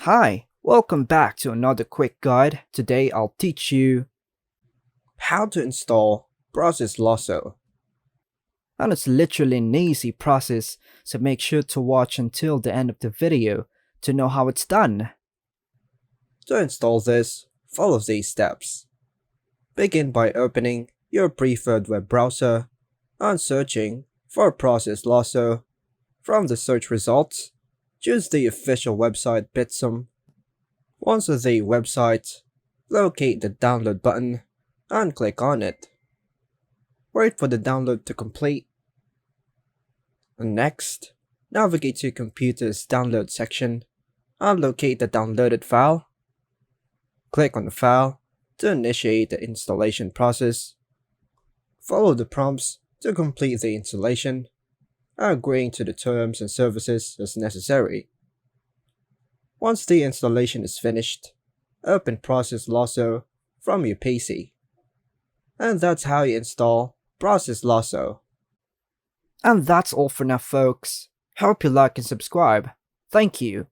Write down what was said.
Hi, welcome back to another quick guide. Today I'll teach you, How to install Process Lasso. and it's literally an easy process, so make sure to watch until the end of the video to know how it's done. To install this, follow these steps. Begin by opening your preferred web browser and searching for Process Lasso. From the search results, choose the official website Bitsum. Once at the website, locate the download button and click on it. Wait for the download to complete. And next, navigate to your computer's download section and locate the downloaded file. Click on the file to initiate the installation process. Follow the prompts to complete the installation, agreeing to the terms and services as necessary. Once the installation is finished, open Process Lasso from your PC. And that's how you install Process Lasso. And that's all for now, folks. Hope you like and subscribe. Thank you.